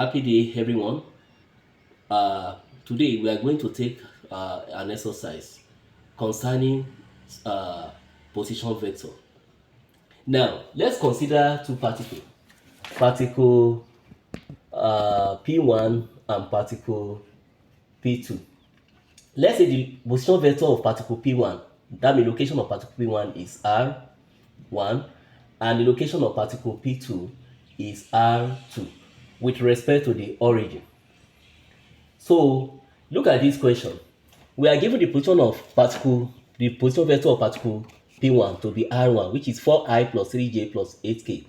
Happy day, everyone. Uh, Today we are going to take an exercise concerning uh, position vector. Now, let's consider two particles, particle P1 and particle P2. Let's say the position vector of particle P1, that means location of particle P1 is R1, and the location of particle P2 is R2 with respect to the origin. So look at this question. We are given the position of particle, the position vector of particle P1 to be R1, which is 4i plus 3j plus 8k,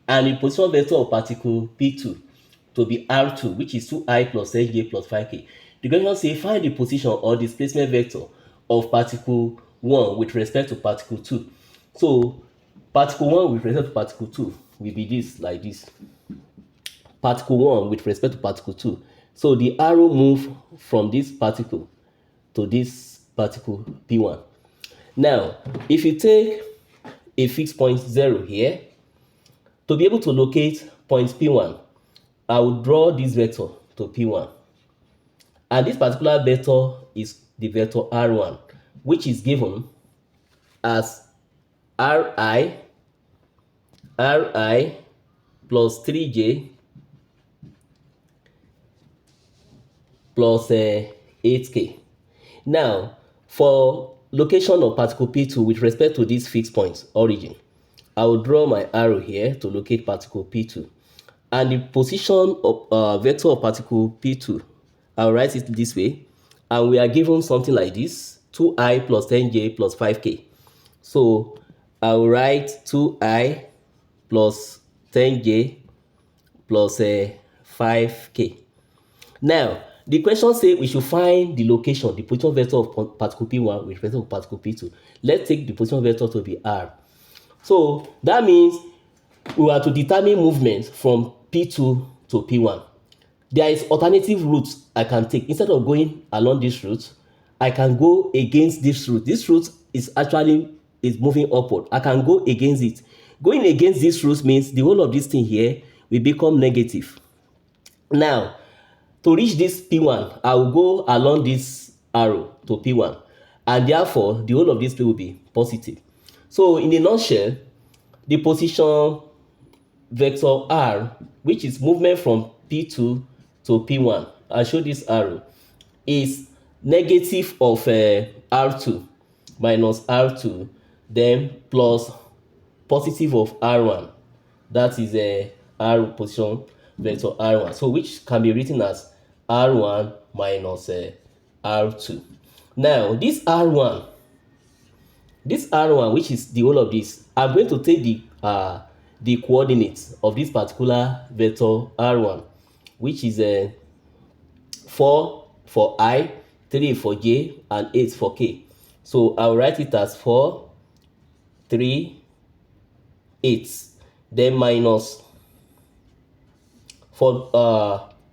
and the position vector of particle P2 to be R2, which is 2i plus 10j plus 5k. The question says find the position or displacement vector of particle 1 with respect to particle 2. So particle 1 with respect to particle 2 will be this, like this. Particle 1 with respect to particle 2. So the arrow move from this particle to this particle P1. Now, if you take a fixed point 0 here, to be able to locate point P1, I will draw this vector to P1. And this particular vector is the vector R1, which is given as Ri plus 3j plus 8k. Now, for location of particle P2 with respect to this fixed point origin, I will draw my arrow here to locate particle P2. And the position of vector of particle P2, I'll write it this way. And we are given something like this, 2i plus 10j plus 5k. So I'll write 2i plus 10j plus 5k. Now, the question says we should find the location, the position vector of particle P1 with respect to particle P2. Let's take the position vector to be R. So that means we are to determine movement from P2 to P1. There is alternative routes I can take. Instead of going along this route, I can go against this route. This route is moving upward. I can go against it. Going against this route means the whole of this thing here will become negative. Now, to reach this P1, I will go along this arrow to P1, and therefore the whole of this will be positive. So in a nutshell, the position vector R, which is movement from P2 to P1, I show this arrow, is negative of R2 minus R2, then plus positive of R1. That is a R position vector R1. So which can be written as R1 minus R2. Now this R1, which is the whole of this, I'm going to take the coordinates of this particular vector R1, which is 4 for I, 3 for J, and 8 for K. So I'll write it as 4, 3, 8, then minus for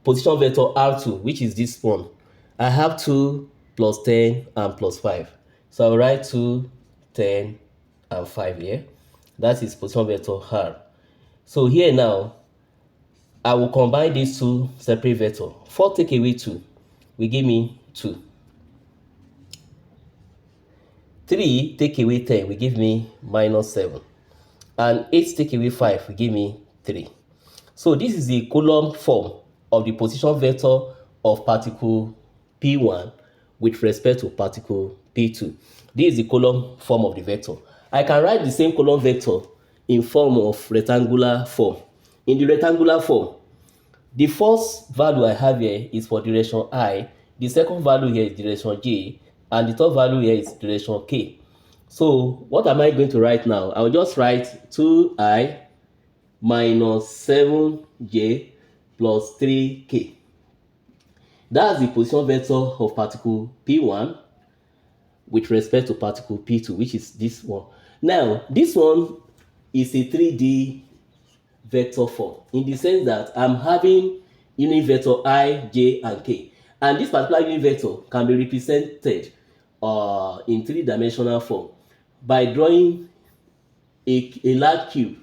position vector R2, which is this one. I have 2 plus 10 and plus 5. So I'll write 2, 10, and 5 here. That is position vector R. So here now, I will combine these two separate vectors. 4 take away 2 will give me 2. 3 take away 10 will give me minus 7. And 8 take away 5 will give me 3. So this is the column form of the position vector of particle P1 with respect to particle P2. This is the column form of the vector. I can write the same column vector in form of rectangular form. In the rectangular form, the first value I have here is for direction I, the second value here is direction J, and the third value here is direction K. So what am I going to write now? I will just write 2I minus 7j plus 3k. That's the position vector of particle P1 with respect to particle P2, which is this one. Now, this one is a 3D vector form in the sense that I'm having unit vector I, J, and K. And this particular unit vector can be represented in three-dimensional form by drawing a large cube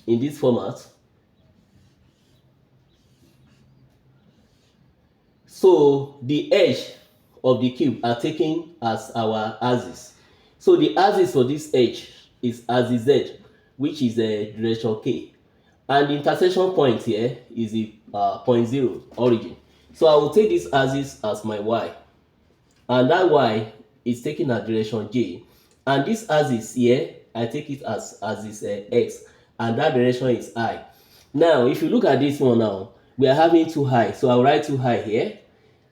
in this format. So the edge of the cube are taken as our axis. So the axis for this edge is axis Z, which is a direction K. And the intersection point here is the point 0 origin. So I will take this axis as my y. And that y is taken as direction J. And this axis here, I take it as axis X. And that direction is I. Now, if you look at this one now, we are having 2i. So I'll write 2i here.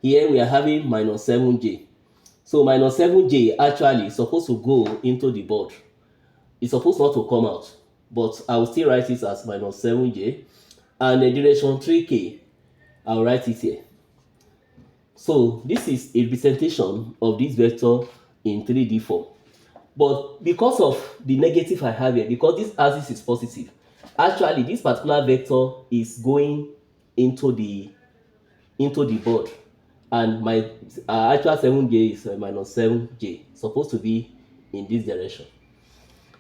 Here we are having minus 7j. So minus 7j actually is supposed to go into the board. It's supposed not to come out. But I will still write it as minus 7j. And the direction 3k, I'll write it here. So this is a representation of this vector in 3D form. But because of the negative I have here, because this axis is positive, actually this particular vector is going into the board, and my actual 7j is minus 7j, supposed to be in this direction.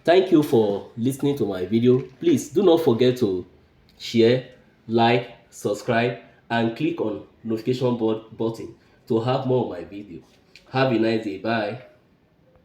Thank you for listening to my video. Please do not forget to share, like, subscribe, and click on notification button to have more of my video. Have a nice day. Bye.